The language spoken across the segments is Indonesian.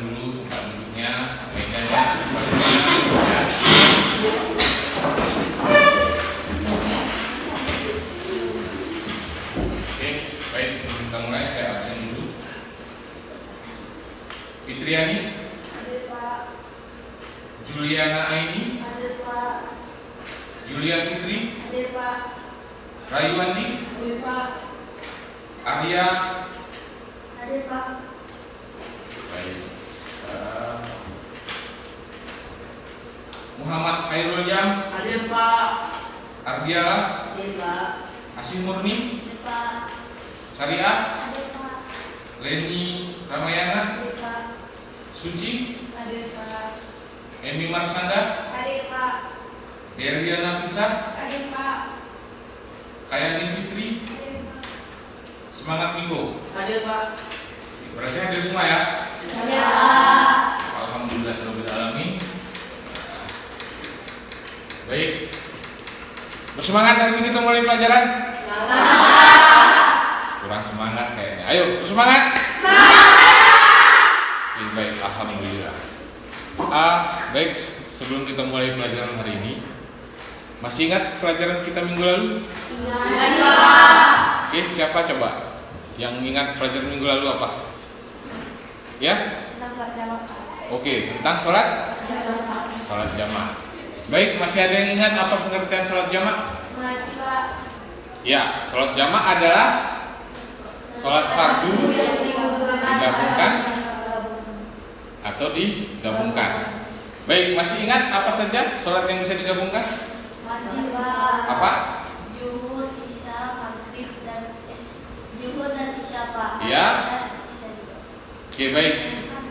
dulu tempat duduknya, mejanya, ya. Oke, baik, sebelum kita mulai saya absen dulu. Fitriani, Hadir Pak. Juliana Aini, Hadir Pak. Yulia Fitri, Hadir Pak. Rayuandi, Hadir Pak. Arya, Hadir Pak. baik, Muhammad Khairul Jam, Hadir Pak. Ardiala, Hadir Pak. Asih Murni, Hadir Pak. Syariah, Hadir Pak. Leni Ramayana, Hadir Pak. Suci, Hadir Pak. Emi Marsanda, Hadir Pak. Deriana Nafisa, Hadir Pak. Kayani Fitri, Hadir Pak. Semangat Minggu. Hadir Pak. Berarti hadir semua ya? Ya. Alhamdulillah alamin. Baik. Bersemangat hari ini kita mulai pelajaran? Kurang semangat kayaknya. Ayo, bersemangat. Baik, alhamdulillah. Baik, sebelum kita mulai pelajaran hari ini, masih ingat pelajaran kita minggu lalu? Oke, siapa coba yang ingat pelajaran minggu lalu apa? Ya? Oke, tentang sholat jamaah. Baik, masih ada yang ingat apa pengertian sholat jamaah? Masih Pak. Ya, sholat jamaah adalah sholat fardu digabungkan atau digabungkan. Baik, masih ingat apa saja sholat yang bisa digabungkan? Masih Pak. Apa? Zuhur, Isya, Maghrib dan Zuhur dan Isya Pak. Ya. Dan Isya juga. Oke, baik.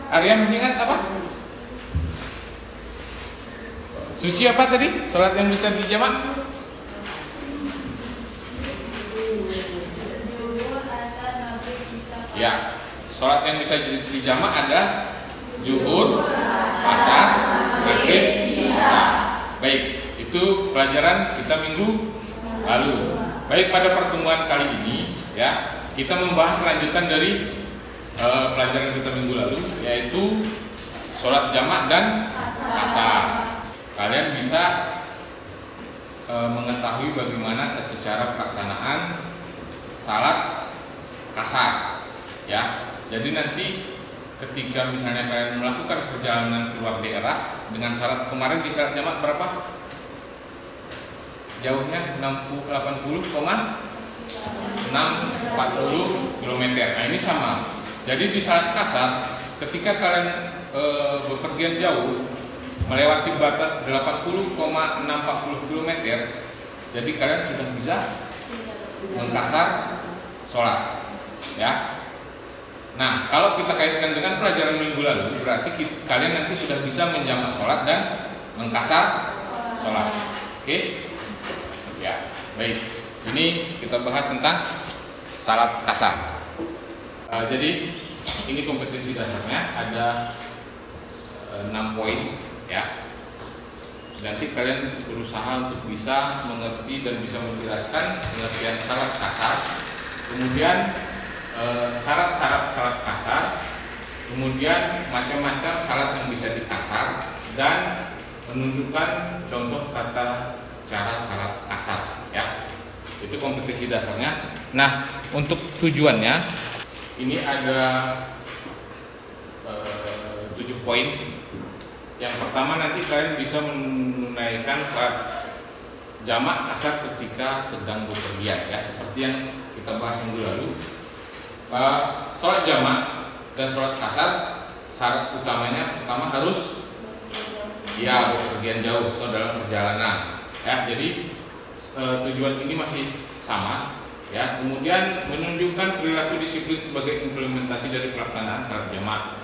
Arya masih ingat apa? Suci apa tadi? Sholat yang bisa dijamak? Zuhur, Asar, Maghrib, Isya Pak. Ya, sholat yang bisa dijamak ada zuhur, asar, maghrib, isya. Baik, itu pelajaran kita minggu lalu. Baik, pada pertemuan kali ini ya, kita membahas lanjutan dari pelajaran kita minggu lalu, yaitu sholat jamak dan asar. Kalian bisa mengetahui bagaimana tata cara pelaksanaan salat kasar ya. Jadi nanti ketika misalnya kalian melakukan perjalanan keluar daerah dengan syarat kemarin di syarat jamak berapa? Jauhnya 640 km. Nah, ini sama. Jadi di syarat kasar ketika kalian bepergian jauh melewati batas 80,640 km, jadi kalian sudah bisa mengkasar sholat ya. Nah, kalau kita kaitkan dengan pelajaran minggu lalu, berarti kalian nanti sudah bisa menjamak sholat dan mengkasar sholat. Oke? Ya, baik. Ini kita bahas tentang salat kasar. Jadi ini kompetensi dasarnya ada 6 poin ya. Nanti kalian berusaha untuk bisa mengerti dan bisa menjelaskan pengertian salat kasar. Kemudian syarat-syarat salat kasar, kemudian macam-macam salat yang bisa dikasar, dan menunjukkan contoh tata cara salat kasar ya. Itu kompetensi dasarnya. Nah, untuk tujuannya ini ada 7 poin. Yang pertama, nanti kalian bisa menunaikan salat jamak kasar ketika sedang bepergian ya, seperti yang kita bahas minggu lalu. Sholat jamak dan sholat kasar syarat utamanya pertama harus ya bepergian jauh atau dalam perjalanan ya. Jadi tujuan ini masih sama ya. Kemudian menunjukkan perilaku disiplin sebagai implementasi dari pelaksanaan sholat jamak.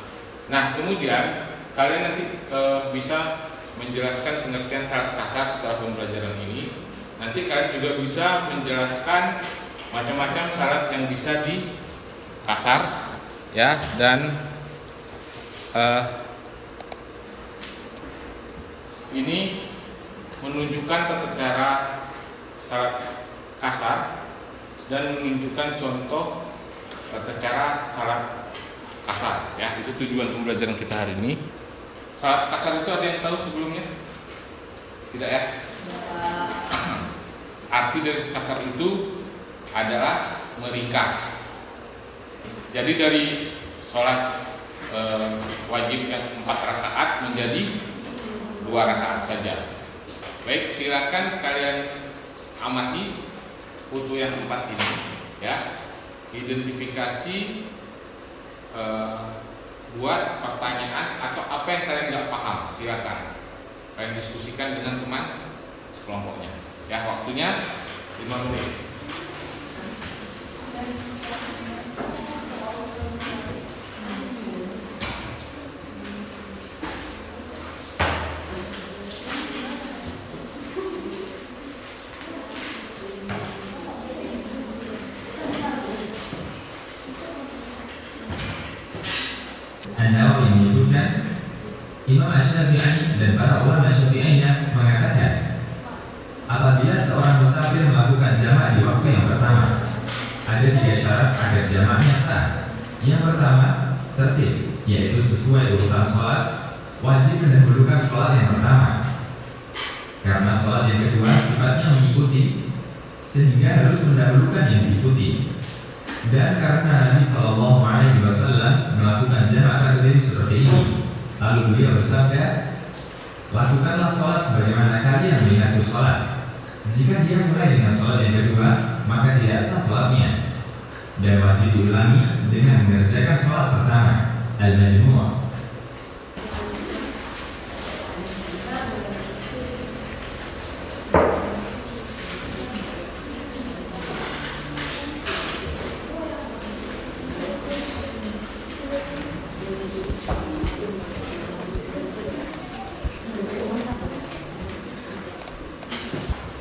Nah, kemudian kalian nanti bisa menjelaskan pengertian syarat kasar setelah pembelajaran ini. Nanti kalian juga bisa menjelaskan macam-macam syarat yang bisa di kasar ya, dan ini menunjukkan tata cara syarat kasar dan menunjukkan contoh tata cara syarat kasar ya. Ya, itu tujuan pembelajaran kita hari ini. Salat kasar itu ada yang tahu sebelumnya? Tidak ya? Arti dari kasar itu adalah meringkas. Jadi dari sholat wajib yang 4 rakaat menjadi 2 rakaat saja. Baik, silakan kalian amati foto yang 4 ini, ya. Identifikasi, buat pertanyaan atau apa yang kalian nggak paham. Silakan kalian diskusikan dengan teman sekelompoknya. Ya, waktunya 5 menit. An-Nawawi menyebutkan Imam Asy-Syafi'i dan para ulama Syafi'iyah mengatakan apabila seorang musafir melakukan jamak di waktu yang pertama, ada 3 syarat agar jamaknya sah. Yang pertama, tertib, yaitu sesuai urutan sholat, wajib mendahulukan sholat yang pertama karena sholat yang kedua sifatnya mengikuti, sehingga harus mendahulukan yang diikuti. Dan karena Nabi Shallallahu Alaihi Wasallam melakukan jamak takdim seperti ini, lalu beliau bersabda, lakukanlah sholat sebagaimana kalian melihatku sholat. Jika dia mulai dengan sholat yang kedua, maka tidak sah sholatnya dan wajib diulangi dengan mengerjakan sholat pertama. Al-Majmu'.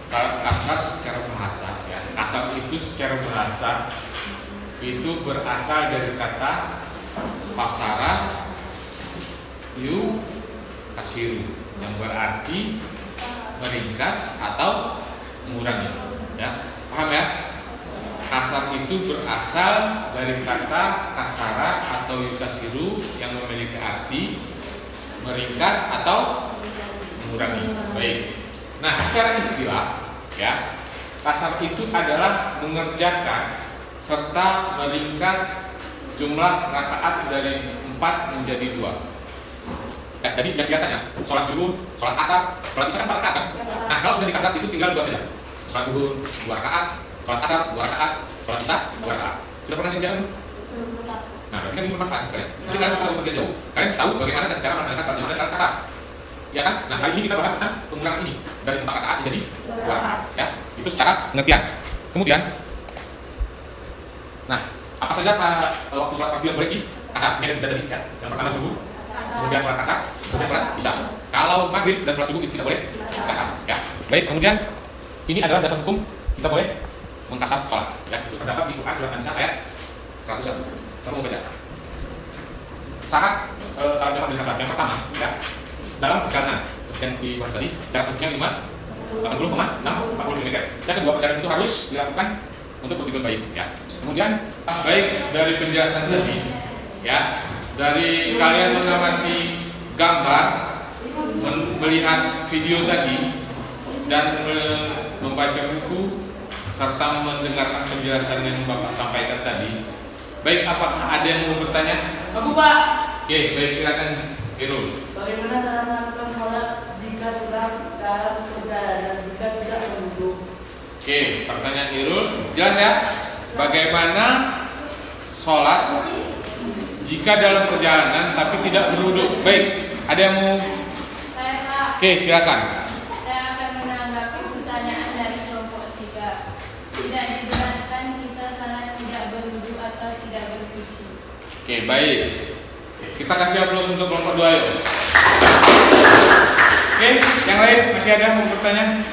Salat kasar secara bahasa, ya. Kasar itu secara bahasa itu berasal dari kata kasara yu kasiru, yang berarti meringkas atau mengurangi, ya. Paham ya? Kasar itu berasal dari kata kasara atau yukasiru yang memiliki arti meringkas atau mengurangi. Baik. Nah, secara istilah, ya, kasar itu adalah mengerjakan serta meringkas jumlah rakaat dari 4 menjadi 2. Ya, jadi yang biasanya sholat zuhur, sholat asar, sholat isya kan 4 rakaat kan? Nah, kalau sudah dikasar itu tinggal 2 saja. Sholat zuhur 2 rakaat, sholat asar 2 rakaat, sholat isya 2 rakaat. Sudah pernah dikerjakan? Nah, berarti kan ini bermanfaat kalian. Nanti kalian kalau bekerja jauh, kalian tahu bagaimana cara melaksanakan sholat jamaah dan sholat kasar. Ya kan? Nah, hari ini kita bahas tentang pengurangan ini dari 4 rakaat menjadi 2 rakaat, ya. Itu secara pengertian. Kemudian, nah, apa saja waktu sholat fardhu yang boleh dikasar? Ini kita tadi, ya. Yang pertama subuh, kemudian sholat kasar, kemudian sholat isya. Kalau maghrib dan sholat subuh itu tidak boleh kasar, ya. Baik, kemudian ini adalah dasar hukum kita boleh mengkasar sholat, ya. Itu terdapat di Quran surat An-Nisa ayat 101. Saya mau baca. Syarat jamak dan kasar yang pertama, ya. Dalam perjalanan seperti yang dibahas tadi, jarak tempuhnya 80,640 km. Yang kedua, perjalanan itu harus dilakukan untuk bertujuan baik, ya. Kemudian baik dari penjelasan tadi, ya, dari kalian mengamati gambar, melihat video tadi, dan membaca buku serta mendengarkan penjelasan yang Bapak sampaikan tadi. Baik, apakah ada yang mau bertanya? Aku Pak. Oke, baik, silakan Irul. Bagaimana cara melakukan sholat jika sedang dalam perjalanan jika tidak duduk? Oke, pertanyaan Irul jelas ya. Bagaimana sholat jika dalam perjalanan tapi tidak berduduk? Baik, ada yang mau? Saya Pak, Oke, silakan. saya akan menanggapi pertanyaan dari kelompok 3. Tidak dibenarkan kita salat tidak berwudu atau tidak bersuci. Oke, baik. Kita kasih aplaus untuk kelompok 2 yuk. Oke, yang lain masih ada yang mau bertanya?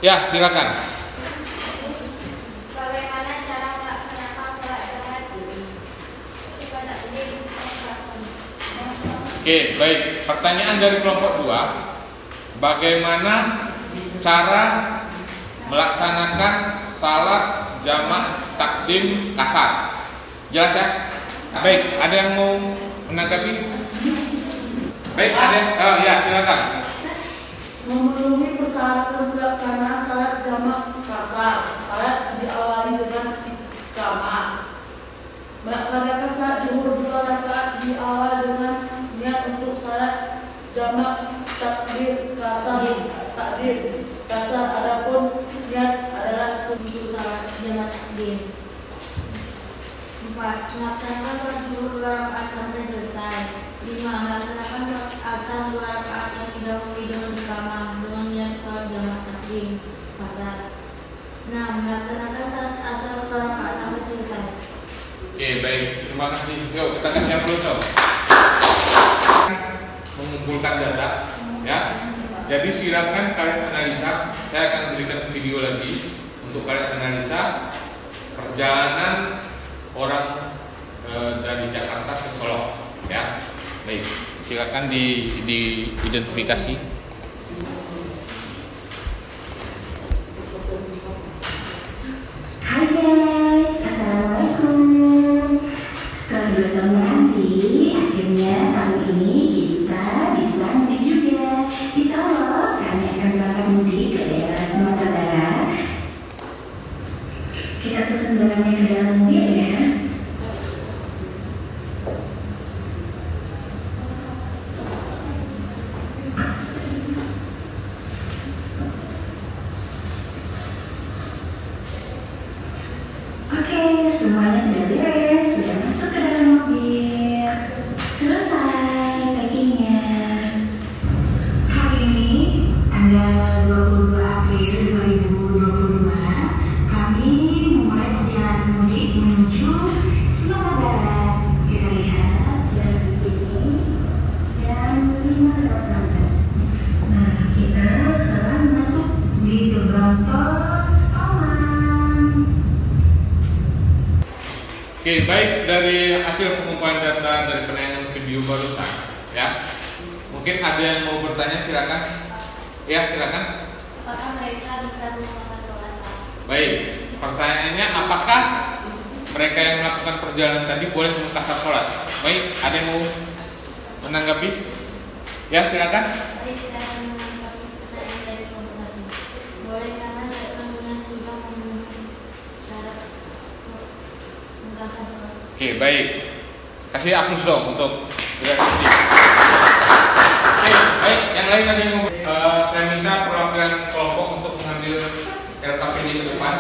Ya, silakan. Bagaimana cara melaksanakan salat jamak? Oke, baik. Pertanyaan dari kelompok 2. Bagaimana cara melaksanakan salat jamak takdim kasar? Jelas ya? Baik, ada yang mau menanggapi? Baik, ada. Ya, silakan. Memenuhi persyaratan pelaksanaan salat jamak kasar. Salat diawali dengan iqamah. Melaksanakan salat zuhur 2 rakaat diawali dengan niat untuk salat jamak takbir kasar. Adapun niat adalah Untuk salat jamak takdim. 4. Melaksanakan salat zuhur 2 rakaat sampai selesai. 5. Melaksanakan salat asar 2 rakaat yang didahului dengan iqamah dengan niat salat jamak takdim kasar. 6. Melaksanakan salat asar 2 rakaat sampai selesai. Oke, baik. Terima kasih. Yuk, kita kasih aplaus. Mengumpulkan data, ya. Jadi silakan kalian analisa. Saya akan berikan video lagi untuk kalian analisa perjalanan orang dari Jakarta ke Solo, ya. Baik, silakan diidentifikasi. Hai guys, assalamualaikum. Setelah 2 tahun menanti, akhirnya tahun ini kita bisa mudik juga. Insya Allah kami akan berangkat mudik ke daerah Sumatera Barat. Kita susun jalannya ke dalam mobil ya. Oke, semuanya sudah beres, sudah masuk ke dalam mobil. Selesai packingnya. Hari ini, tanggal 22 April 2022, kami memulai perjalanan mudik menuju Sumatera Barat. Kita lihat jam di sini, jam 5.16. Nah, kita sekarang masuk di gerbang tol Paman. Oke, baik, dari hasil pengumpulan data dari penayangan video barusan, ya. Mungkin ada yang mau bertanya, silakan. Ya, silakan. Apakah mereka bisa melakukan sholat? Baik, pertanyaannya apakah mereka yang melakukan perjalanan tadi boleh mengkasar sholat? Baik, ada yang mau menanggapi? Ya, silakan. Baik, kita akan menanggapi pertanyaan dari kelompok 1. Boleh karena mereka sudah memenuhi syarat sengkasa sholat. Oke, baik. Kasih aplaus dong untuk reaksi. Oke, baik. Yang lain ada yang mau? Saya minta perwakilan kelompok untuk mengambil LKPD ke depan.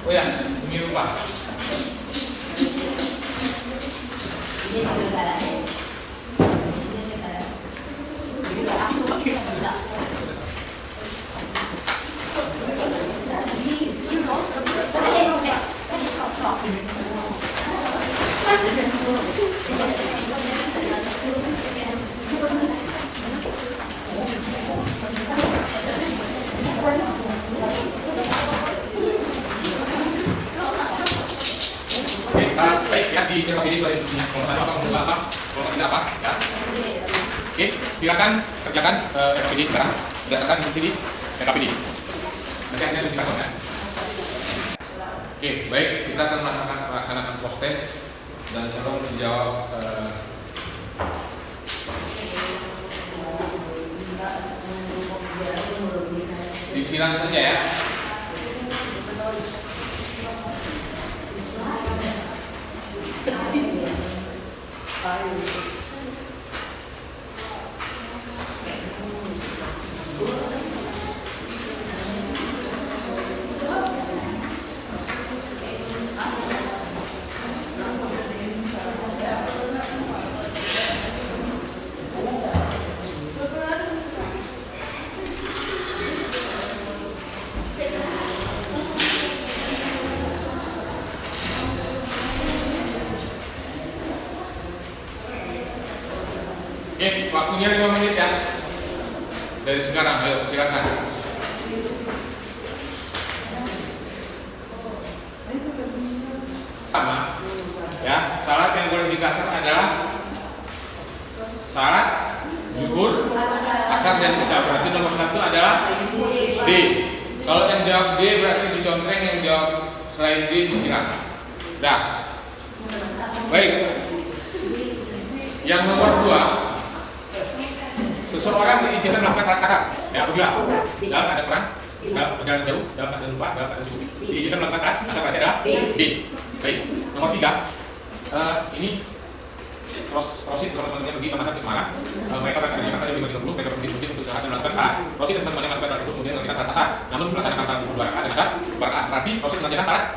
Oh ya, ini lupa. Baik ya, di LKPD boleh punya kalau ada apa mau apa, kalau tidak apa ya. Oke, silakan kerjakan LKPD sekarang berdasarkan instruksi LKPD. Nanti hasilnya diberikan ya. Oke, baik, kita akan melaksanakan post test dan tolong dijawab disilang saja ya. Oke, waktunya 5 menit ya. Dari sekarang, ayo silakan. Pertama, ya, salat yang boleh dikasar adalah salat zuhur, asar dan isya. Berarti nomor 1 adalah D. Kalau yang jawab D berarti dicontreng, yang jawab selain D disiram. Dah. Baik. Yang nomor 2, seseorang diizinkan melakukan salat kasar. Ya, apabila dalam keadaan perang, dalam perjalanan jauh, dalam keadaan lupa, dalam keadaan sibuk, diizinkan melakukan salat kasar berarti adalah D. Baik. Nomor 3, ini Rosid bersama teman-temannya pergi ke pasar di Semarang. Mereka berangkat dari Jakarta jam 5.30. Mereka pergi untuk salat dan melakukan salat. Rosid dan teman-temannya melakukan salat itu kemudian mengerjakan salat kasar. Namun melaksanakan salat 2 rakaat dan asar 2 rakaat. Berarti Rosid mengerjakan salat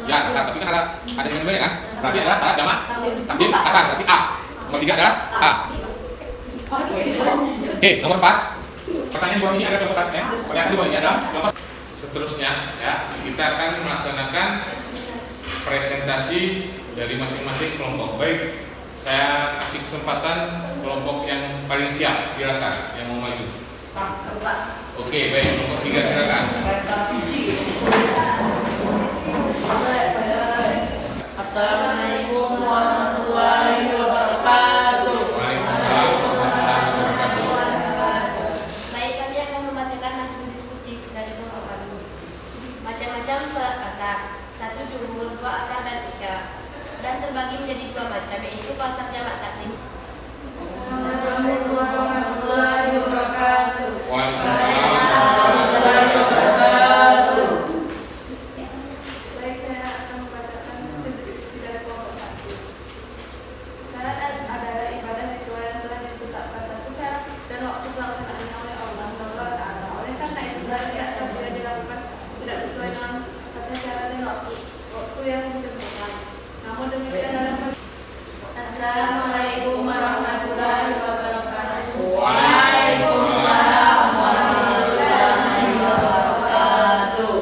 ya kasar, tapi kan ada yang kan? Berarti adalah salat jamak takdim kasar. Berarti A. Nomor 3 adalah A. Oke, nomor 4. Pertanyaan 2 ini ada contoh saatnya. Pertanyaan 2 ini adalah contoh. Seterusnya ya, kita akan melaksanakan presentasi dari masing-masing kelompok. Baik, saya kasih kesempatan kelompok yang paling siap, silakan yang mau maju. Oke, baik, kelompok 3 silakan. Assalamualaikum warahmatullahi wabarakatuh. Waalaikumsalam warahmatullahi wabarakatuh. Baik, kami akan membacakan hasil diskusi dari kelompok kami. Macam-macam salat kasar, 1 zuhur, 2 asar dan isya, dan terbagi menjadi 2 macam, yaitu kasar jamak takdim. Assalamualaikum warahmatullahi wabarakatuh. Waalaikumsalam warahmatullahi wabarakatuh. Baik, saya akan membacakan hasil diskusi dari kelompok 1. Salat adalah ibadah ritual yang telah ditetapkan tata cara dan waktu pelaksanaannya oleh Allah Subhanahu wa Ta'ala. Oleh karena itu, salat tidak sah bila dilakukan tidak sesuai dengan tata cara dan waktu yang ditentukan. Namun demikian dalam Assalamualaikum warahmatullahi wabarakatuh. Waalaikumsalam warahmatullahi wabarakatuh.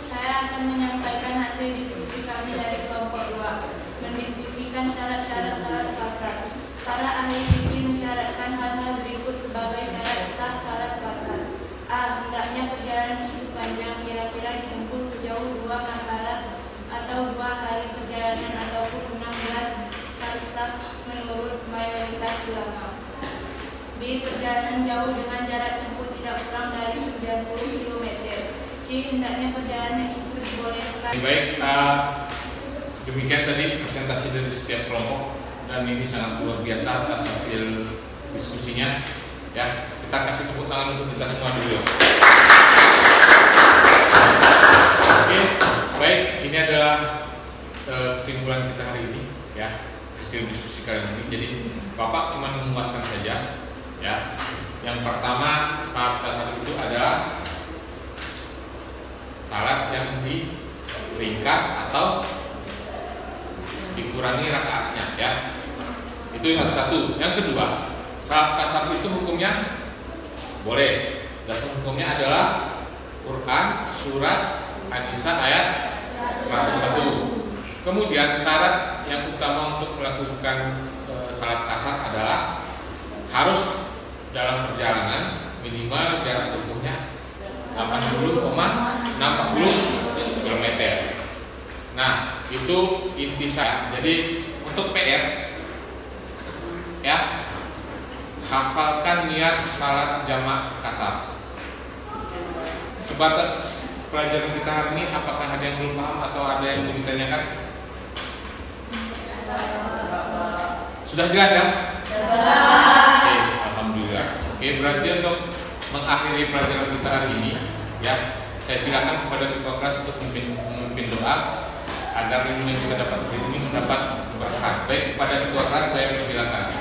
Saya akan menyampaikan hasil diskusi kami dari kelompok 2, mendiskusikan syarat-syarat salat kasar. Para ahli fikih mensyaratkan hal-hal berikut sebagai syarat sah salat kasar. A. Hendaknya perjalanan itu panjang, kira-kira ditempuh sejauh 2 makalah atau 2 hari perjalanan ataupun 16 farsakh menurut mayoritas ulama. B. Perjalanan jauh dengan jarak tempuh tidak kurang dari 90 km. C. Hendaknya perjalanan itu dibolehkan. Baik, demikian tadi presentasi dari setiap kelompok dan ini sangat luar biasa atas hasil diskusinya. Ya, kita kasih tepuk tangan untuk kita semua dulu. Oke, baik, ini adalah kesimpulan kita hari ini, ya, hasil diskusi kali ini. Jadi Bapak cuma menguatkan saja, ya. Yang pertama, salat kasar itu adalah salat yang diringkas atau dikurangi rakaatnya, ya. Itu yang satu. Yang kedua, salat kasar itu hukumnya boleh. Dasar hukumnya adalah Quran surat An-Nisa ayat 101. Kemudian syarat yang utama untuk melakukan salat kasar adalah harus dalam perjalanan minimal jarak tempuhnya 80,60 km. Nah, itu inti saya. Jadi untuk PR, ya, hafalkan niat salat jamak kasar. Sebatas pelajaran kita hari ini, apakah ada yang belum paham atau ada yang mau ditanyakan? Sudah jelas ya? Oke, alhamdulillah. Oke, berarti untuk mengakhiri pelajaran kita hari ini, ya, saya silakan kepada ketua kelas untuk memimpin doa agar ilmu yang kita dapat hari ini mendapat berkah. Baik, kepada ketua kelas saya silakan.